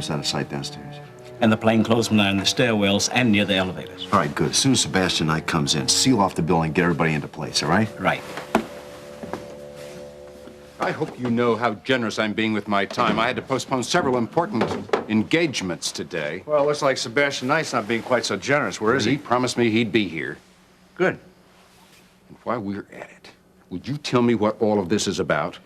uniforms out of sight downstairs. And the plainclothesmen are in the stairwells and near the elevators. All right, good. As soon as Sebastian Knight comes in, seal off the building, get everybody into place, all right? Right. I hope you know how generous I'm being with my time. I had to postpone several important engagements today. Well, it looks like Sebastian Knight's not being quite so generous. Where is He he? promised me he'd be here. Good. And while we're at it, would you tell me what all of this is about?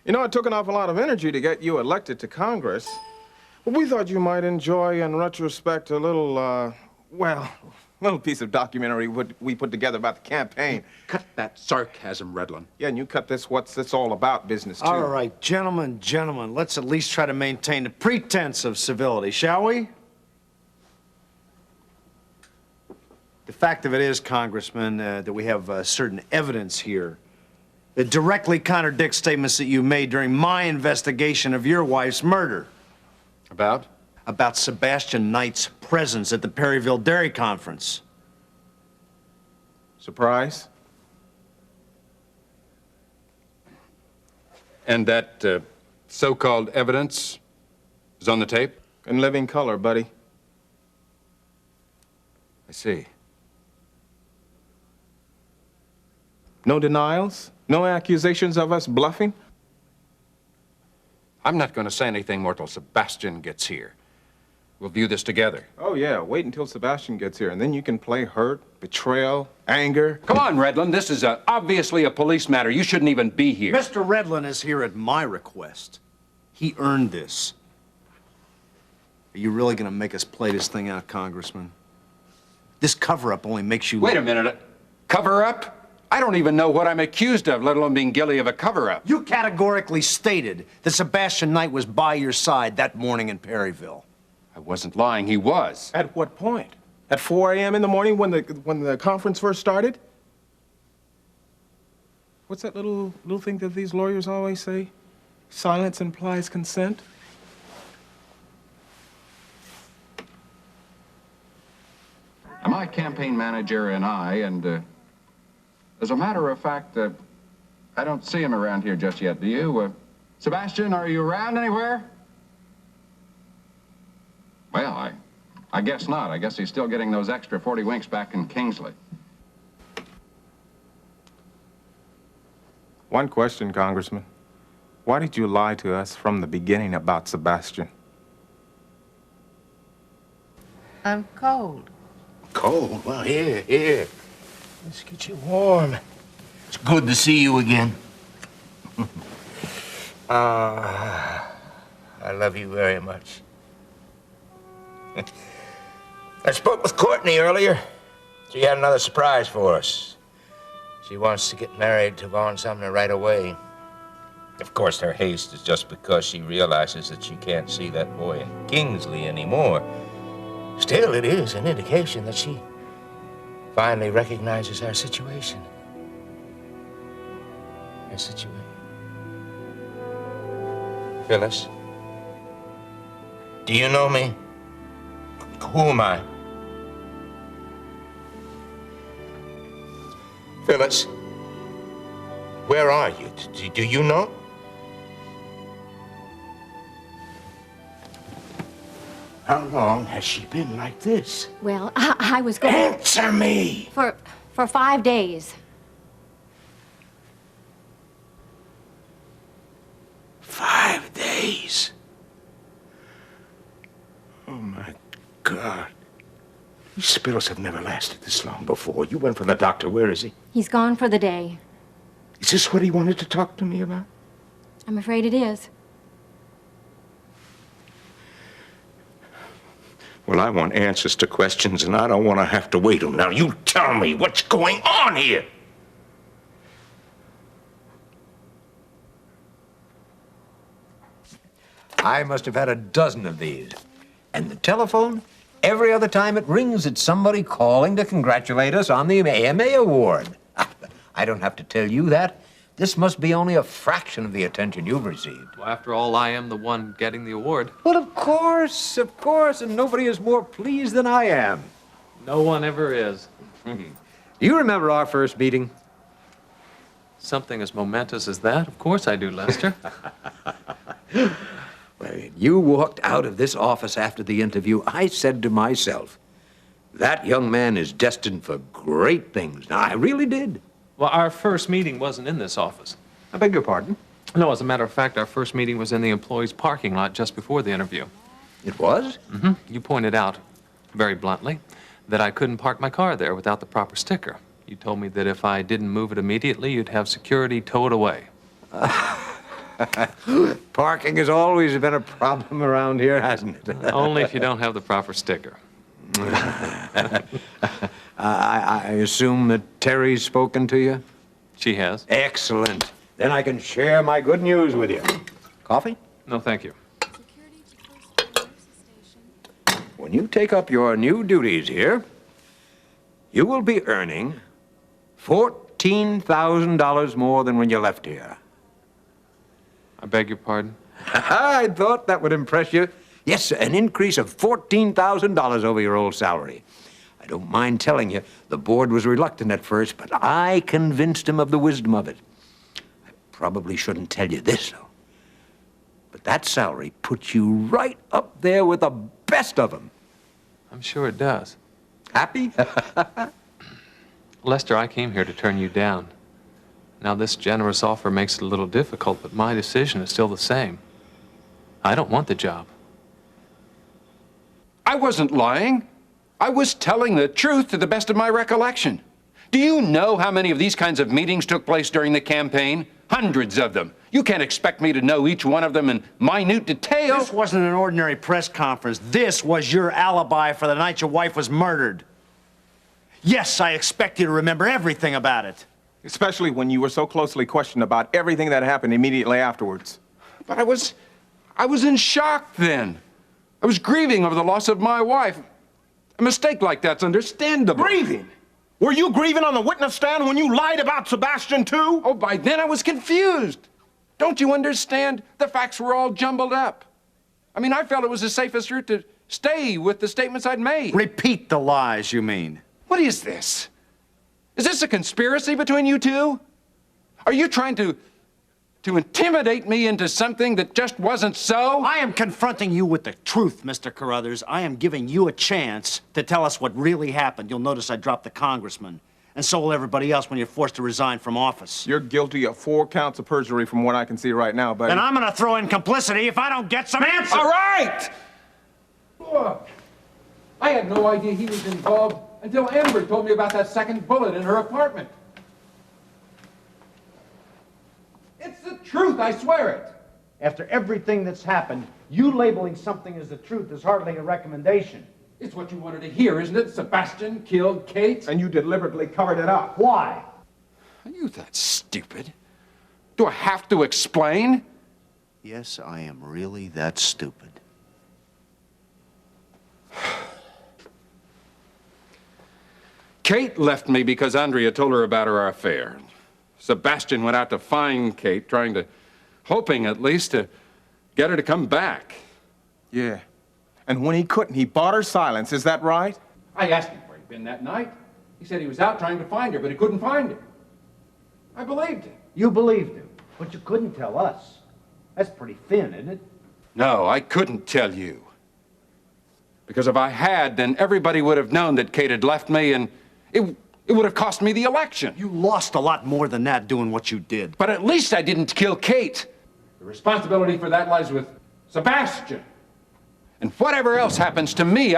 You know, it took an awful lot of energy to get you elected to Congress. But we thought you might enjoy, in retrospect, a little, little piece of documentary we put together about the campaign. Cut that sarcasm, Redlin. Yeah, and you cut this what's this all about business, too. All right, gentlemen, let's at least try to maintain the pretense of civility, shall we? The fact of it is, Congressman, that we have certain evidence here that directly contradicts statements that you made during my investigation of your wife's murder. About? About Sebastian Knight's presence at the Perryville Dairy Conference. Surprise? And that so-called evidence is on the tape? In living color, buddy. I see. No denials? No accusations of us bluffing? I'm not going to say anything more till Sebastian gets here. We'll view this together. Oh, yeah. Wait until Sebastian gets here, and then you can play hurt, betrayal, anger. Come on, Redlin. This is obviously a police matter. You shouldn't even be here. Mr. Redlin is here at my request. He earned this. Are you really going to make us play this thing out, Congressman? This cover-up only makes you... Wait a minute. Cover-up? I don't even know what I'm accused of, let alone being guilty of a cover-up. You categorically stated that Sebastian Knight was by your side that morning in Perryville. I wasn't lying. He was. At what point? At 4 a.m. in the morning when the conference first started? What's that little thing that these lawyers always say? Silence implies consent? My campaign manager and I, as a matter of fact, I don't see him around here just yet, do you? Sebastian, are you around anywhere? Well, I guess not. I guess he's still getting those extra 40 winks back in Kingsley. One question, Congressman. Why did you lie to us from the beginning about Sebastian? I'm cold. Cold? Well, here. Let's get you warm. It's good to see you again. I love you very much. I spoke with Courtney earlier. She had another surprise for us. She wants to get married to Vaughn Sumner right away. Of course, her haste is just because she realizes that she can't see that boy in Kingsley anymore. Still, it is an indication that she finally recognizes our situation. Our situation. Phyllis, do you know me? Who am I? Phyllis, where are you? Do you know? How long has she been like this? Well, I was going... Answer me! For 5 days. 5 days? Oh, my God. These spills have never lasted this long before. You went for the doctor. Where is he? He's gone for the day. Is this what he wanted to talk to me about? I'm afraid it is. Well, I want answers to questions, and I don't want to have to wait them. Now, you tell me what's going on here. I must have had a dozen of these. And the telephone, every other time it rings, it's somebody calling to congratulate us on the AMA award. I don't have to tell you that. This must be only a fraction of the attention you've received. Well, after all, I am the one getting the award. Well, of course, and nobody is more pleased than I am. No one ever is. Do you remember our first meeting? Something as momentous as that? Of course I do, Lester. When you walked out of this office after the interview, I said to myself, that young man is destined for great things. Now, I really did. Well, our first meeting wasn't in this office. I beg your pardon? No, as a matter of fact, our first meeting was in the employees' parking lot just before the interview. It was? Mm-hmm. You pointed out, very bluntly, that I couldn't park my car there without the proper sticker. You told me that if I didn't move it immediately, you'd have security tow it away. Parking has always been a problem around here, hasn't it? Only if you don't have the proper sticker. I assume that Terry's spoken to you? She has. Excellent. Then I can share my good news with you. Coffee? No, thank you. When you take up your new duties here, you will be earning $14,000 more than when you left here. I beg your pardon? I thought that would impress you. Yes, sir, an increase of $14,000 over your old salary. I don't mind telling you, the board was reluctant at first, but I convinced him of the wisdom of it. I probably shouldn't tell you this, though. But that salary puts you right up there with the best of them. I'm sure it does. Happy? Lester, I came here to turn you down. Now, this generous offer makes it a little difficult, but my decision is still the same. I don't want the job. I wasn't lying. I was telling the truth to the best of my recollection. Do you know how many of these kinds of meetings took place during the campaign? Hundreds of them. You can't expect me to know each one of them in minute detail. This wasn't an ordinary press conference. This was your alibi for the night your wife was murdered. Yes, I expect you to remember everything about it. Especially when you were so closely questioned about everything that happened immediately afterwards. But I was in shock then. I was grieving over the loss of my wife. A mistake like that's understandable. Grieving? Were you grieving on the witness stand when you lied about Sebastian, too? Oh, by then I was confused. Don't you understand? The facts were all jumbled up. I mean, I felt it was the safest route to stay with the statements I'd made. Repeat the lies, you mean. What is this? Is this a conspiracy between you two? Are you trying to intimidate me into something that just wasn't so? I am confronting you with the truth, Mr. Carruthers. I am giving you a chance to tell us what really happened. You'll notice I dropped the congressman, and so will everybody else when you're forced to resign from office. You're guilty of 4 counts of perjury from what I can see right now, buddy. And I'm gonna throw in complicity if I don't get some answers. All right! Look, I had no idea he was involved until Amber told me about that second bullet in her apartment. It's the truth, I swear it. After everything that's happened, you labeling something as the truth is hardly a recommendation. It's what you wanted to hear, isn't it? Sebastian killed Kate? And you deliberately covered it up. Why? Are you that stupid? Do I have to explain? Yes, I am really that stupid. Kate left me because Andrea told her about our affair. Sebastian went out to find Kate, hoping at least to get her to come back. Yeah. And when he couldn't, he bought her silence. Is that right? I asked him where he'd been that night. He said he was out trying to find her, but he couldn't find her. I believed him. You believed him, but you couldn't tell us. That's pretty thin, isn't it? No, I couldn't tell you. Because if I had, then everybody would have known that Kate had left me, and it would have cost me the election. You lost a lot more than that doing what you did. But at least I didn't kill Kate. The responsibility for that lies with Sebastian. And whatever else happens to me,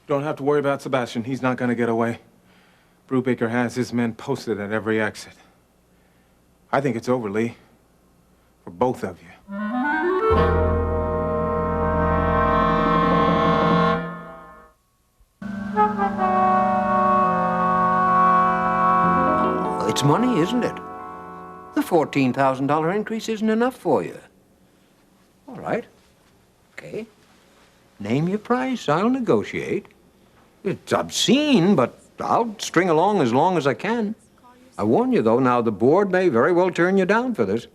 Don't have to worry about Sebastian. He's not gonna get away. Brubaker has his men posted at every exit. I think it's over, Lee. For both of you. It's money, isn't it? The $14,000 increase isn't enough for you. All right. Okay. Name your price. I'll negotiate. It's obscene, but I'll string along as I can. I warn you, though, now the board may very well turn you down for this.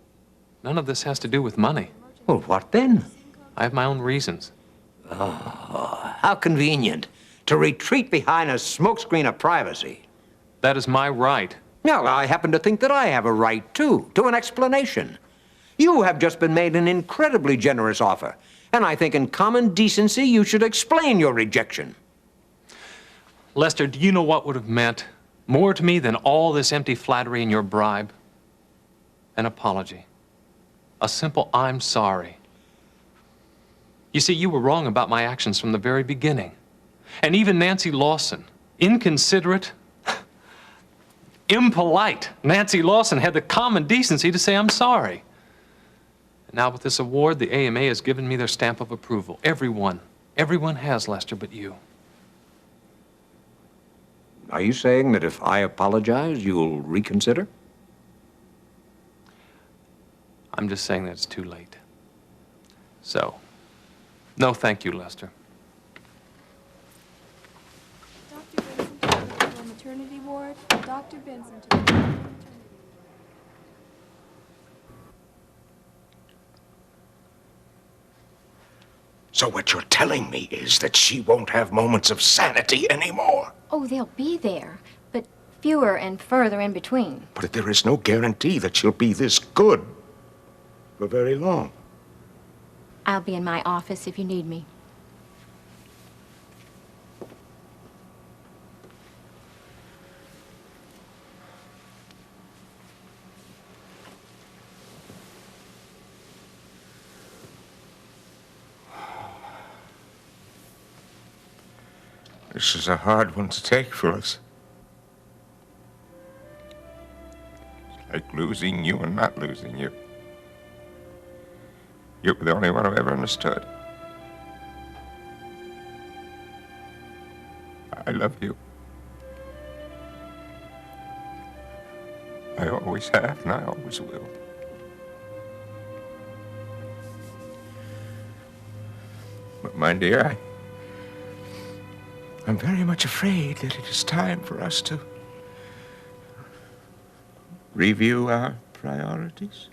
None of this has to do with money. Well, what then? I have my own reasons. Oh, how convenient to retreat behind a smokescreen of privacy. That is my right. Now, I happen to think that I have a right, too, to an explanation. You have just been made an incredibly generous offer, and I think in common decency you should explain your rejection. Lester, do you know what would have meant more to me than all this empty flattery in your bribe? An apology. A simple "I'm sorry." You see, you were wrong about my actions from the very beginning. And even Nancy Lawson, inconsiderate, impolite Nancy Lawson, had the common decency to say I'm sorry. And now with this award, the AMA has given me their stamp of approval. Everyone has, Lester, but you. Are you saying that if I apologize, you'll reconsider? I'm just saying that it's too late. So, no thank you, Lester. Dr. Benson to the maternity ward. Dr. Benson to the maternity ward. So what you're telling me is that she won't have moments of sanity anymore. Oh, they'll be there, but fewer and further in between. But there is no guarantee that she'll be this good for very long. I'll be in my office if you need me. This is a hard one to take for us. It's like losing you and not losing you. You were the only one who ever understood. I love you. I always have, and I always will. But, my dear, I'm very much afraid that it is time for us to review our priorities.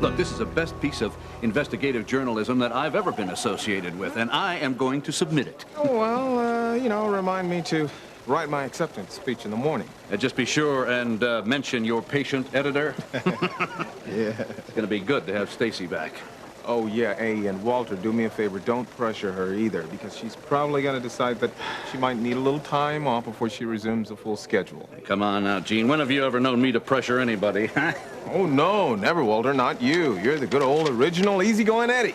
Look, this is the best piece of investigative journalism that I've ever been associated with, and I am going to submit it. Oh, well, you know, remind me to write my acceptance speech in the morning. Just be sure and mention your patient editor. Yeah. It's going to be good to have Stacy back. Oh, yeah, hey, and Walter, do me a favor, don't pressure her either, because she's probably going to decide that she might need a little time off before she resumes a full schedule. Come on now, Gene. When have you ever known me to pressure anybody? Oh, no, never, Walter, not you. You're the good old original easygoing Eddie.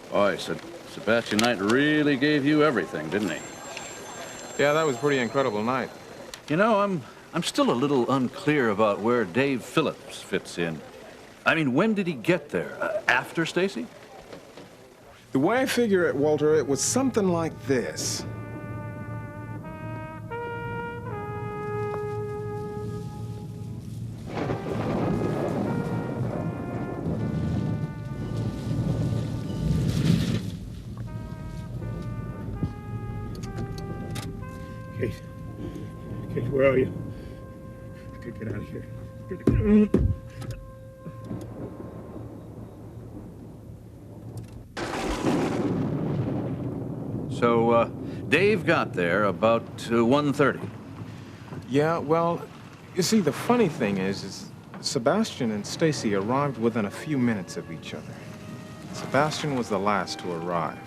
Boy, Sebastian Knight really gave you everything, didn't he? Yeah, that was a pretty incredible night. You know, I'm still a little unclear about where Dave Phillips fits in. I mean, when did he get there? After Stacy? The way I figure it, Walter, it was something like this. Kate. Kate, where are you? Kate, get out of here. So, Dave got there about 1:30. Yeah, well, you see, the funny thing is Sebastian and Stacy arrived within a few minutes of each other. Sebastian was the last to arrive.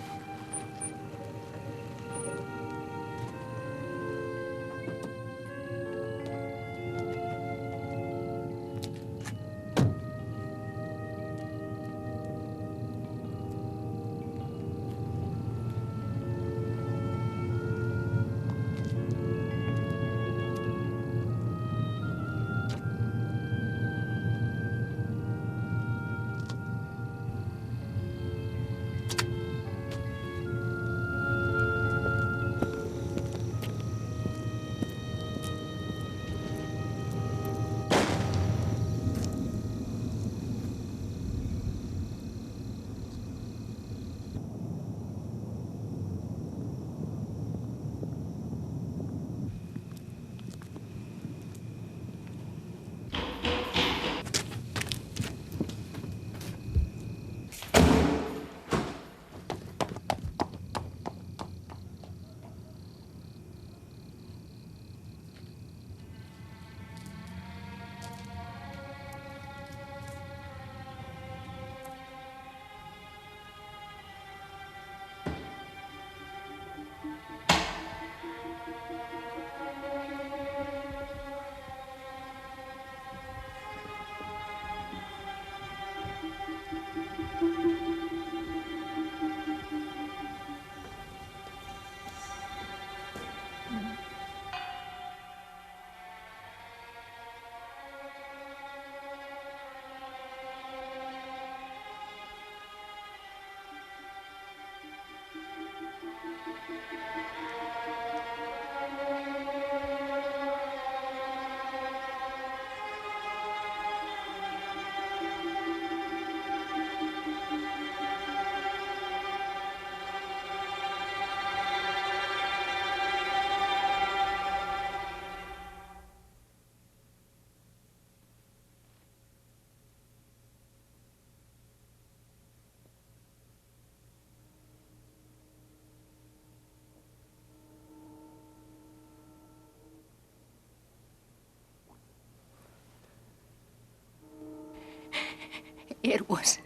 It was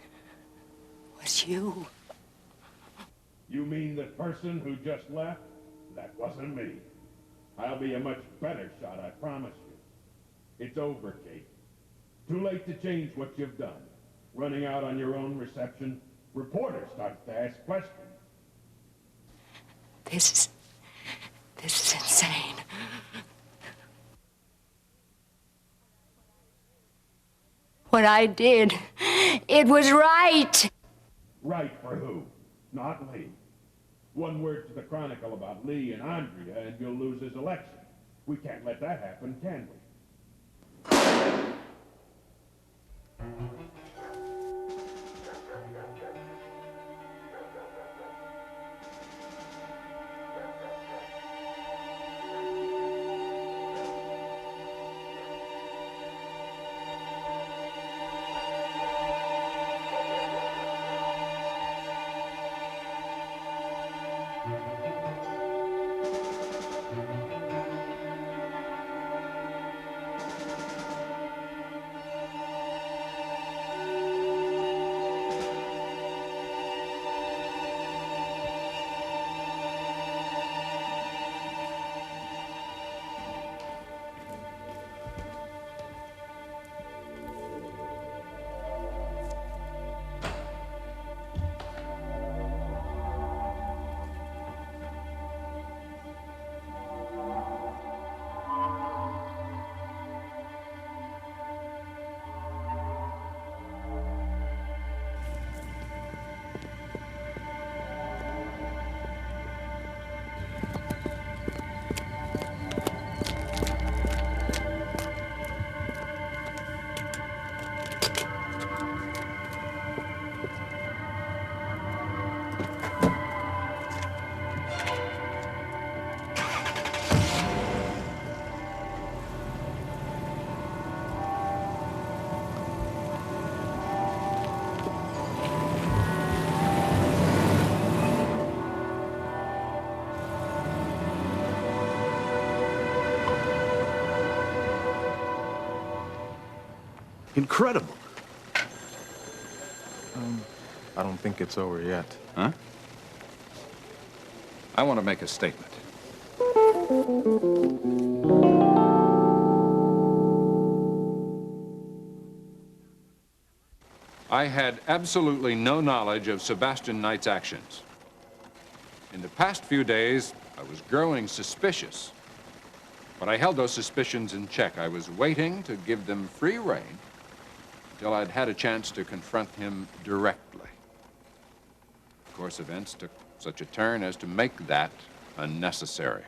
you. You mean the person who just left? That wasn't me. I'll be a much better shot, I promise you. It's over, Kate. Too late to change what you've done. Running out on your own reception, reporters start to ask questions. This is insane. What I did, it was right. Right for who? Not Lee. One word to the Chronicle about Lee and Andrea and you'll lose his election. We can't let that happen, can we? Incredible. I don't think it's over yet. Huh? I want to make a statement. I had absolutely no knowledge of Sebastian Knight's actions. In the past few days, I was growing suspicious. But I held those suspicions in check. I was waiting to give them free rein until I'd had a chance to confront him directly. Of course, events took such a turn as to make that unnecessary.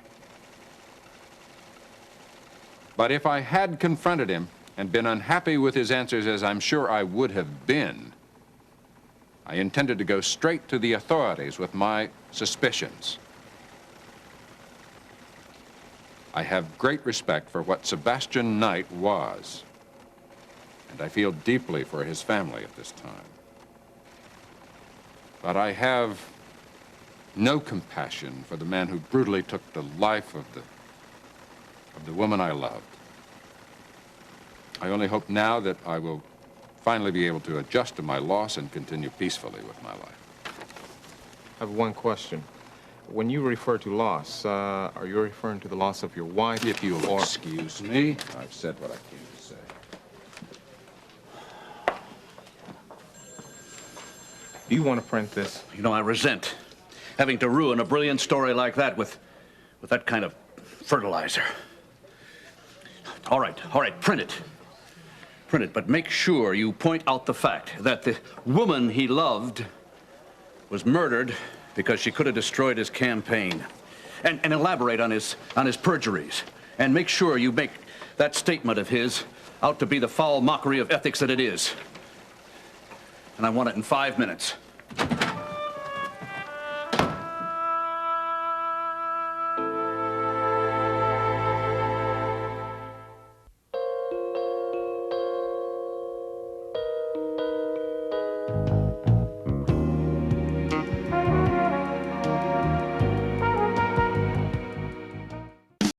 But if I had confronted him and been unhappy with his answers, as I'm sure I would have been, I intended to go straight to the authorities with my suspicions. I have great respect for what Sebastian Knight was, and I feel deeply for his family at this time. But I have no compassion for the man who brutally took the life of the woman I loved. I only hope now that I will finally be able to adjust to my loss and continue peacefully with my life. I have one question. When you refer to loss, are you referring to the loss of your wife? If you'll excuse me, I've said what I came to say. Do you want to print this? You know, I resent having to ruin a brilliant story like that with that kind of fertilizer. All right, print it. Print it, but make sure you point out the fact that the woman he loved was murdered because she could have destroyed his campaign. And elaborate on his perjuries. And make sure you make that statement of his out to be the foul mockery of ethics that it is. And I want it in 5 minutes.